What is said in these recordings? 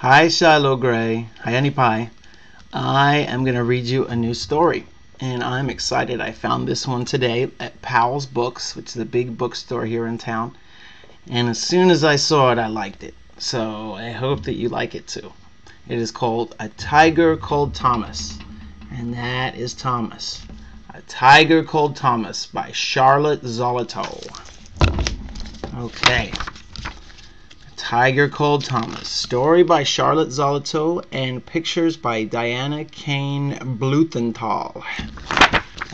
Hi, Shiloh Gray. Hi, Annie Pie. I am going to read you a new story, and I'm excited. I found this one today at Powell's Books, which is a big bookstore here in town. And as soon as I saw it, I liked it. So I hope that you like it too. It is called A Tiger Called Thomas, and that is Thomas. A Tiger Called Thomas by Charlotte Zolotow. Okay. Tiger Called Thomas. Story by Charlotte Zolotow and pictures by Diana Kane Blumenthal.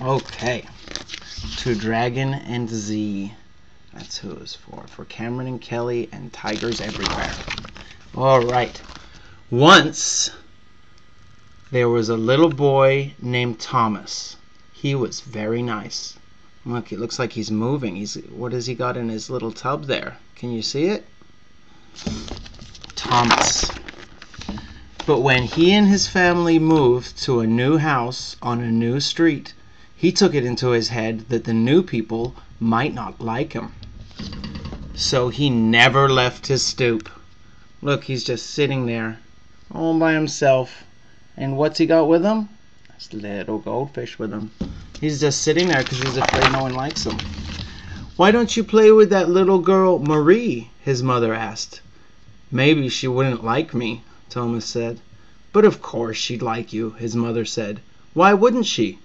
Okay. To Dragon and Z. That's who it's for. For Cameron and Kelly and tigers everywhere. Alright. Once there was a little boy named Thomas. He was very nice. Look, it looks like he's moving. What has he got in his little tub there? Can you see it? Thomas. But when he and his family moved to a new house on a new street, he took it into his head that the new people might not like him. So he never left his stoop. Look, he's just sitting there all by himself. And what's he got with him? This little goldfish with him. He's just sitting there because he's afraid no one likes him. Why don't you play with that little girl, Marie? His mother asked. Maybe she wouldn't like me, Thomas said. But of course she'd like you, his mother said. Why wouldn't she?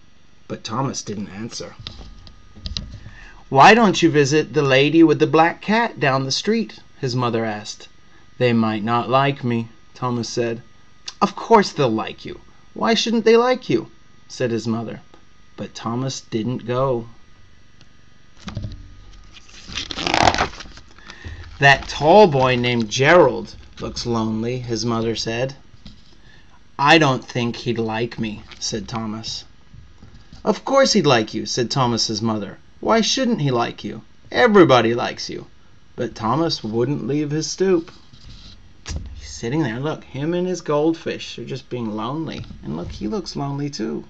But Thomas didn't answer. Why don't you visit the lady with the black cat down the street? His mother asked. They might not like me, Thomas said. Of course they'll like you. Why shouldn't they like you? Said his mother. But Thomas didn't go. That tall boy named Gerald looks lonely, his mother said. I don't think he'd like me, said Thomas. Of course he'd like you, said Thomas's mother. Why shouldn't he like you? Everybody likes you. But Thomas wouldn't leave his stoop. He's sitting there, look, him and his goldfish are just being lonely. And look, he looks lonely too.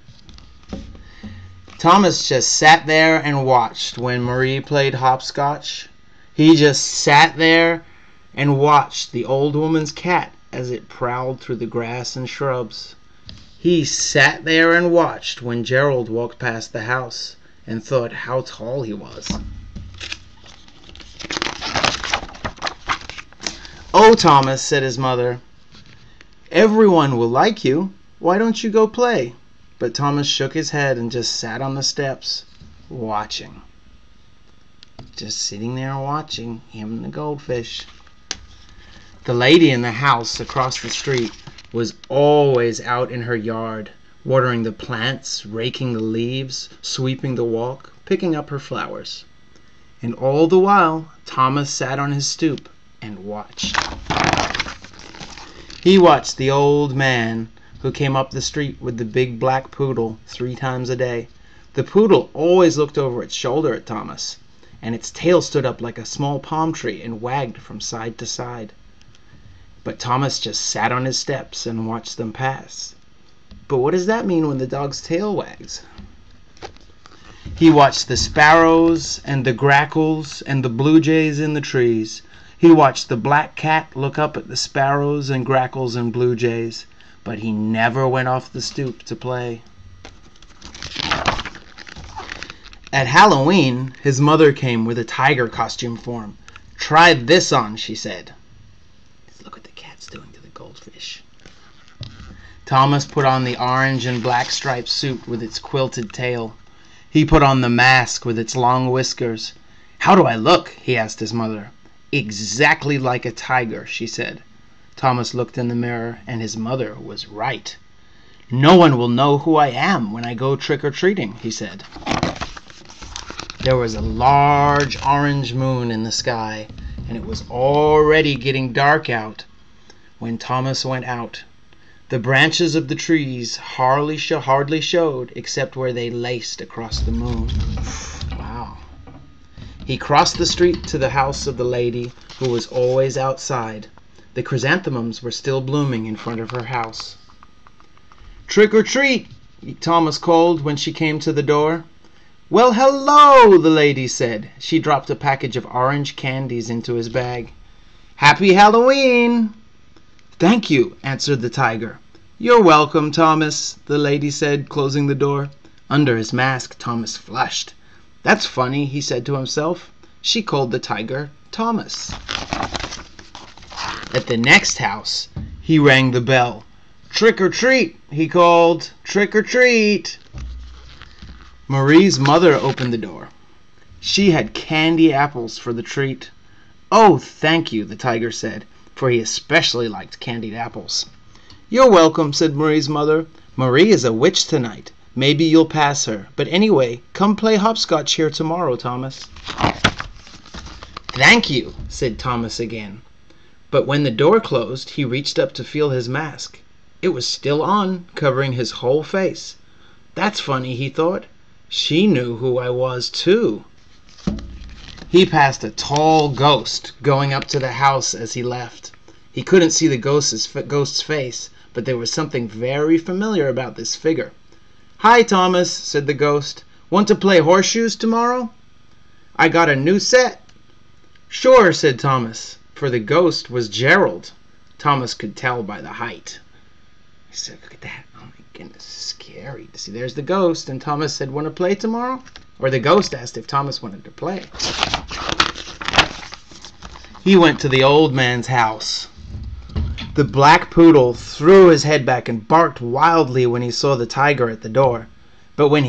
Thomas just sat there and watched when Marie played hopscotch. He just sat there and watched the old woman's cat as it prowled through the grass and shrubs. He sat there and watched when Gerald walked past the house and thought how tall he was. Oh, Thomas, said his mother, everyone will like you. Why don't you go play? But Thomas shook his head and just sat on the steps, watching. Just sitting there watching him and the goldfish. The lady in the house across the street was always out in her yard, watering the plants, raking the leaves, sweeping the walk, picking up her flowers. And all the while, Thomas sat on his stoop and watched. He watched the old man who came up the street with the big black poodle 3 times a day. The poodle always looked over its shoulder at Thomas, and its tail stood up like a small palm tree and wagged from side to side. But Thomas just sat on his steps and watched them pass. But what does that mean when the dog's tail wags? He watched the sparrows and the grackles and the blue jays in the trees. He watched the black cat look up at the sparrows and grackles and blue jays, but he never went off the stoop to play. At Halloween, his mother came with a tiger costume for him. Try this on, she said. Look what the cat's doing to the goldfish. Thomas put on the orange and black striped suit with its quilted tail. He put on the mask with its long whiskers. How do I look? He asked his mother. Exactly like a tiger, she said. Thomas looked in the mirror, and his mother was right. No one will know who I am when I go trick-or-treating, he said. There was a large orange moon in the sky, and it was already getting dark out when Thomas went out. The branches of the trees hardly showed except where they laced across the moon. Wow. He crossed the street to the house of the lady who was always outside. The chrysanthemums were still blooming in front of her house. Trick or treat, Thomas called when she came to the door. Well, hello, the lady said. She dropped a package of orange candies into his bag. Happy Halloween! "Thank you," answered the tiger. "You're welcome, Thomas," the lady said, closing the door. Under his mask, Thomas flushed. "That's funny," he said to himself. "She called the tiger Thomas." At the next house, he rang the bell. "Trick or treat," he called. "Trick or treat." Marie's mother opened the door. She had candy apples for the treat. "Oh, thank you," the tiger said, for he especially liked candied apples. "You're welcome," said Marie's mother. "Marie is a witch tonight. Maybe you'll pass her. But anyway, come play hopscotch here tomorrow, Thomas." "Thank you," said Thomas again. But when the door closed, he reached up to feel his mask. It was still on, covering his whole face. "That's funny," he thought. "She knew who I was, too." He passed a tall ghost going up to the house as he left. He couldn't see the ghost's face, but there was something very familiar about this figure. "Hi, Thomas," said the ghost. "Want to play horseshoes tomorrow? I got a new set." "Sure," said Thomas, for the ghost was Gerald. Thomas could tell by the height. He said, "Look at that. Oh my goodness, scary." See, there's the ghost. And Thomas said, "Want to play tomorrow?" Or the ghost asked if Thomas wanted to play. He went to the old man's house. The black poodle threw his head back and barked wildly when he saw the tiger at the door. But when